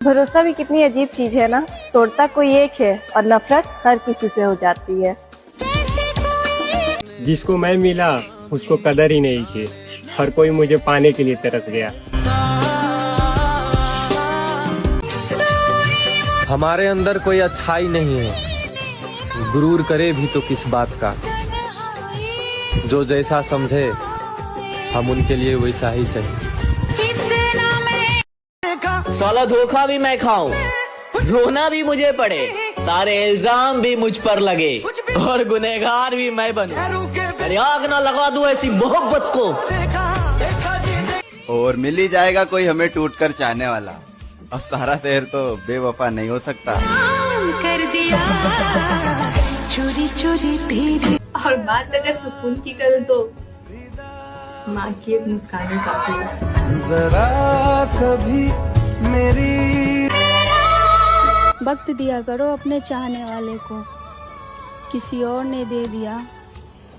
भरोसा भी कितनी अजीब चीज है ना, तोड़ता कोई एक है और नफरत हर किसी से हो जाती है। जिसको मैं मिला उसको कदर ही नहीं थी, हर कोई मुझे पाने के लिए तरस गया। हमारे अंदर कोई अच्छाई नहीं है, गुरूर करे भी तो किस बात का। जो जैसा समझे हम उनके लिए वैसा ही सही। साला धोखा भी मैं खाऊं, रोना भी मुझे पड़े, सारे इल्जाम भी मुझ पर लगे और गुनहगार भी मैं बनूं। अरे आग ना लगा दूं ऐसी मोहब्बत को। और मिल ही जाएगा कोई हमें टूट कर चाहने वाला। अब सारा शहर तो बेवफा नहीं हो सकता। कर दिया चोरी चोरी तेरी। और बात अगर सुकून की करूँ तो माँ की एक मुस्कान ही काफी है। जरा कभी मेरी वक्त दिया करो अपने चाहने वाले को, किसी और ने दे दिया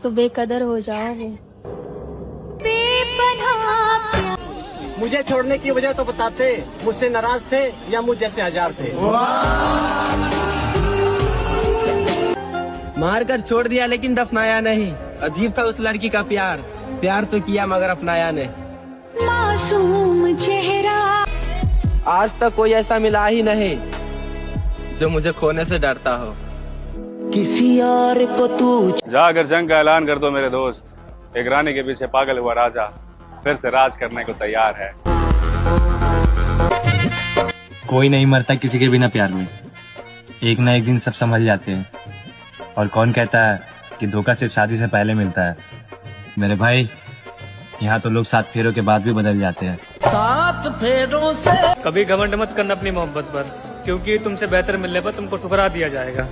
तो बेकदर हो जाओगे। मुझे छोड़ने की वजह तो बताते, मुझसे नाराज थे या मुझ जैसे हजार थे। मार कर छोड़ दिया लेकिन दफनाया नहीं। अजीब था उस लड़की का प्यार, प्यार तो किया मगर अपनाया नहीं। मासूम चेहरा। आज तक कोई ऐसा मिला ही नहीं जो मुझे खोने से डरता हो। किसी और को तू जाकर जंग का ऐलान कर दो मेरे दोस्त। एक रानी के पीछे पागल हुआ राजा फिर से राज करने को तैयार है। कोई नहीं मरता किसी के बिना प्यार में, एक ना एक दिन सब संभल जाते हैं। और कौन कहता है कि धोखा सिर्फ शादी से पहले मिलता है। मेरे भाई, यहाँ तो लोग 7 फेरों के बाद भी बदल जाते हैं। 7 फेरों से कभी घमंड मत करना अपनी मोहब्बत पर, क्योंकि तुमसे बेहतर मिलने पर तुमको ठुकरा दिया जाएगा।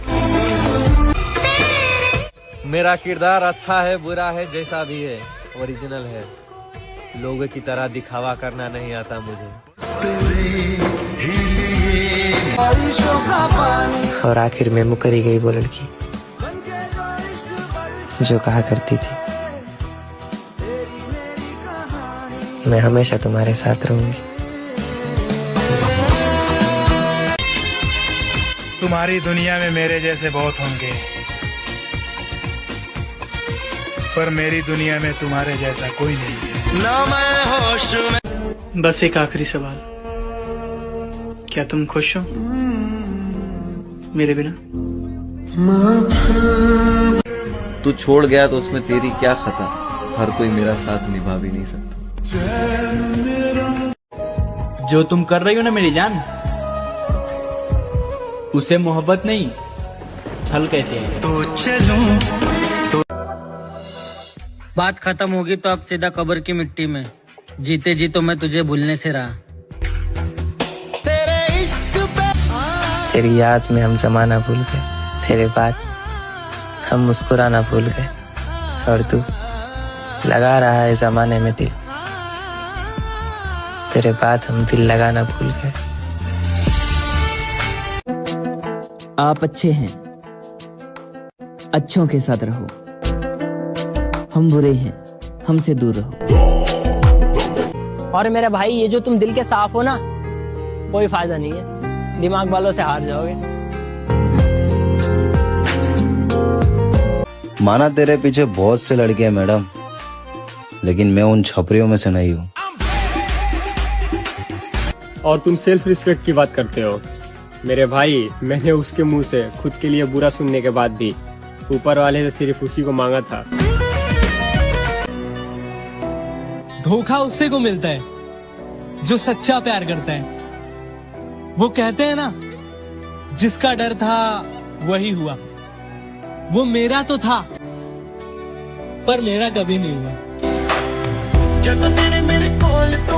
मेरा किरदार अच्छा है बुरा है जैसा भी है, ओरिजिनल है। लोगों की तरह दिखावा करना नहीं आता मुझे। और आखिर में मुकर ही गई वो लड़की जो कहा करती थी, मैं हमेशा तुम्हारे साथ रहूंगी। तुम्हारी दुनिया में मेरे जैसे बहुत होंगे, पर मेरी दुनिया में तुम्हारे जैसा कोई नहीं है। ना मैं होश में। बस एक आखिरी सवाल, क्या तुम खुश हो मेरे बिना? तू छोड़ गया तो उसमें तेरी क्या खता, हर कोई मेरा साथ निभा भी नहीं सकता। जो तुम कर रही हो ना मेरी जान, उसे मोहब्बत नहीं छल कहते हैं। तो चलूं तो बात खत्म होगी तो अब सीधा कब्र की मिट्टी में। जीते जी तो मैं तुझे भूलने से रहा। तेरे इश्क पे तेरी याद में हम जमाना भूल गए, तेरे बाद हम मुस्कुराना भूल गए। और तू लगा रहा है जमाने में दिल, तेरे बाद हम दिल लगाना भूल गए। आप अच्छे हैं, अच्छों के साथ रहो। हम बुरे हैं, हमसे दूर रहो। और मेरे भाई, ये जो तुम दिल के साफ हो ना, कोई फायदा नहीं है, दिमाग वालों से हार जाओगे। माना तेरे पीछे बहुत से लड़के हैं मैडम, लेकिन मैं उन छपरियों में से नहीं हूँ। और तुम सेल्फ रिस्पेक्ट की बात करते हो। मेरे भाई, मैंने उसके मुंह से खुद के लिए बुरा सुनने के बाद भी ऊपर वाले से सिर्फ उसी को मांगा था। धोखा उससे को मिलता है जो सच्चा प्यार करता है। वो कहते हैं ना, जिसका डर था वही हुआ। वो मेरा तो था, पर मेरा कभी नहीं हुआ। जब तेरे मेरे कोल तो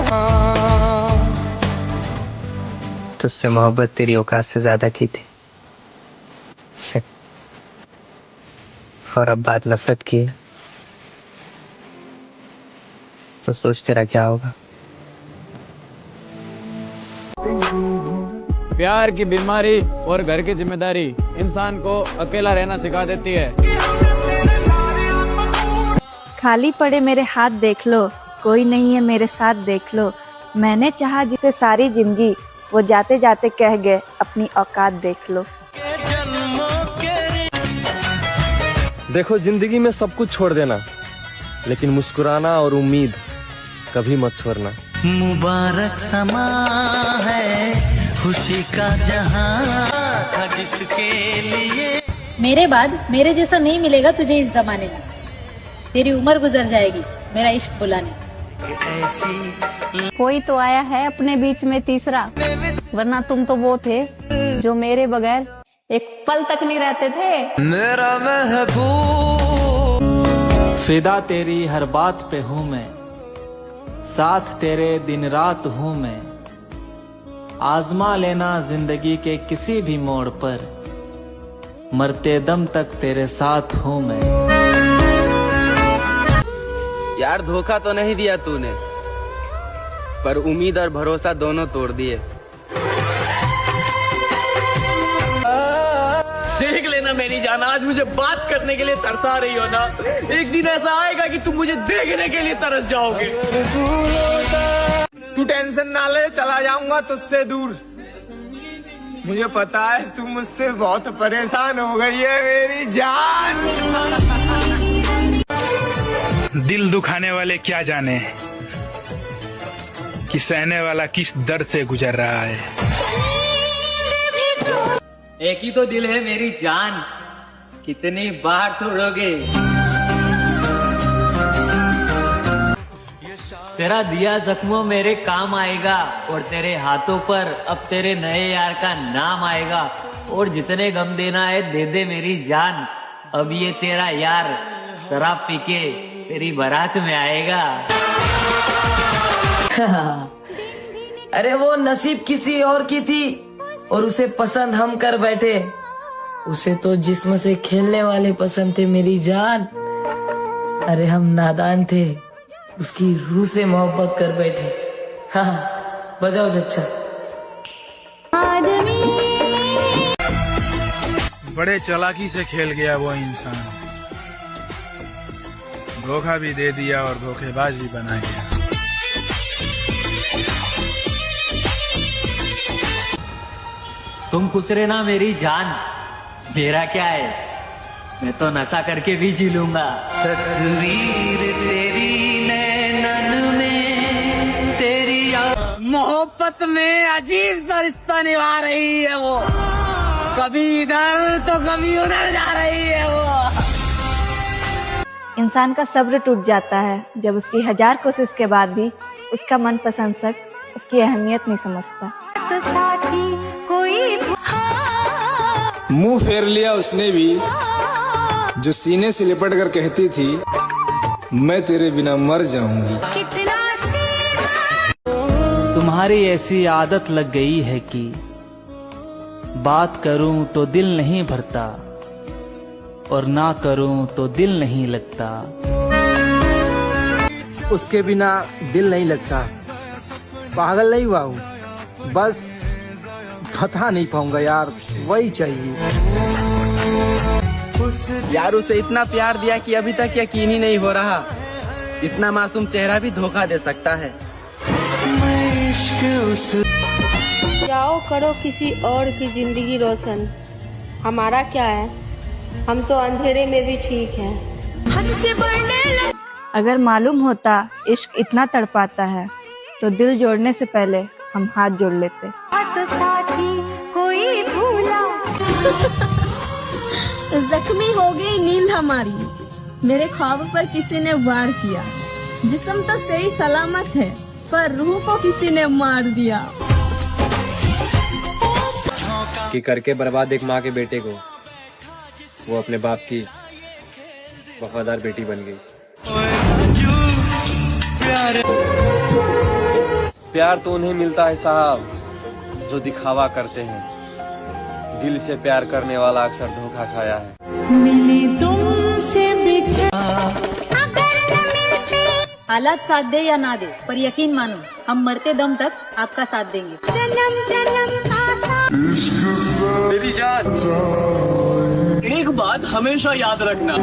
तुझसे मोहब्बत तेरी औकात से ज्यादा की थी, और अब बात नफरत की है, तो सोच तेरा क्या होगा। प्यार की बीमारी और घर की जिम्मेदारी इंसान को अकेला रहना सिखा देती है। खाली पड़े मेरे हाथ देख लो, कोई नहीं है मेरे साथ देख लो। मैंने चाहा जिसे सारी जिंदगी, वो जाते जाते कह गए, अपनी औकात देख लो। देखो, जिंदगी में सब कुछ छोड़ देना, लेकिन मुस्कुराना और उम्मीद कभी मत छोड़ना। मुबारक समा है खुशी का जहां जिसके लिए। मेरे बाद मेरे जैसा नहीं मिलेगा तुझे इस जमाने में। तेरी उम्र गुजर जाएगी मेरा इश्क बुलाने। कोई तो आया है अपने बीच में तीसरा, वरना तुम तो वो थे जो मेरे बगैर एक पल तक नहीं रहते थे। मेरा महबूब फिदा तेरी हर बात पे हूँ मैं, साथ तेरे दिन रात हूँ मैं। आजमा लेना जिंदगी के किसी भी मोड़ पर, मरते दम तक तेरे साथ हूँ मैं। यार धोखा तो नहीं दिया तूने, पर उम्मीद और भरोसा दोनों तोड़ दिए। देख लेना मेरी जान, आज मुझे बात करने के लिए तरसा रही हो ना, एक दिन ऐसा आएगा कि तुम मुझे देखने के लिए तरस जाओगे। तू टेंशन ना ले, चला जाऊंगा तुझसे दूर। मुझे पता है तू मुझसे बहुत परेशान हो गई है मेरी जान। दिल दुखाने वाले क्या जाने कि सहने वाला किस दर्द से गुजर रहा है। एक ही तो दिल है मेरी जान, कितनी बार तोड़ोगे। तेरा दिया जख्मों मेरे काम आएगा, और तेरे हाथों पर अब तेरे नए यार का नाम आएगा। और जितने गम देना है दे दे मेरी जान, अब ये तेरा यार शराब पी के तेरी बारात में आएगा। अरे वो नसीब किसी और की थी और उसे पसंद हम कर बैठे। उसे तो जिस्म से खेलने वाले पसंद थे मेरी जान। अरे हम नादान थे, उसकी रूह से मोहब्बत कर बैठे। हाँ, बजाओ जच्चा। बड़े चालाकी से खेल गया वो इंसान, धोखा भी दे दिया और धोखेबाज भी बना गया। तुम खुश रहना मेरी जान, मेरा क्या है, मैं तो नशा करके भी जी लूंगा। तस्वीर तेरी नैनन में तेरी मोहब्बत में अजीब सा रिश्ता निभा रही है वो, कभी इधर तो कभी उधर जा रही है वो। इंसान का सब्र टूट जाता है जब उसकी 1000 कोशिश के बाद भी उसका मनपसंद शख्स उसकी अहमियत नहीं समझता। मुंह फेर लिया उसने भी, जो सीने से लिपट कर कहती थी मैं तेरे बिना मर जाऊंगी। तुम्हारी ऐसी आदत लग गई है कि बात करूं तो दिल नहीं भरता, और ना करूं तो दिल नहीं लगता। उसके बिना दिल नहीं लगता। पागल नहीं हुआ हूँ, बस बता नहीं पाऊंगा यार, वही चाहिए। यार उसे इतना प्यार दिया कि अभी तक यकीन ही नहीं हो रहा, इतना मासूम चेहरा भी धोखा दे सकता है। जाओ करो किसी और की जिंदगी रोशन, हमारा क्या है, हम तो अंधेरे में भी ठीक हैं। हमसे बढ़ने अगर मालूम होता इश्क इतना तड़पाता है तो दिल जोड़ने से पहले हम हाथ जोड़ लेते। तो साथी कोई भूला। जख्मी हो गई नींद हमारी, मेरे ख्वाब पर किसी ने वार किया। जिस्म तो सही सलामत है, पर रूह को किसी ने मार दिया। कि करके बर्बाद एक माँ के बेटे को, वो अपने बाप की वफादार बेटी बन गई। प्यार तो उन्हें मिलता है साहब जो दिखावा करते हैं, दिल से प्यार करने वाला अक्सर धोखा खाया है। मिली तुमसे हालात साथ दे या ना दे, पर यकीन मानो हम मरते दम तक आपका साथ देंगे। मेरी जान, एक बात हमेशा याद रखना,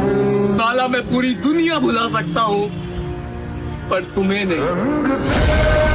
साला मैं पूरी दुनिया भुला सकता हूँ पर तुम्हें नहीं।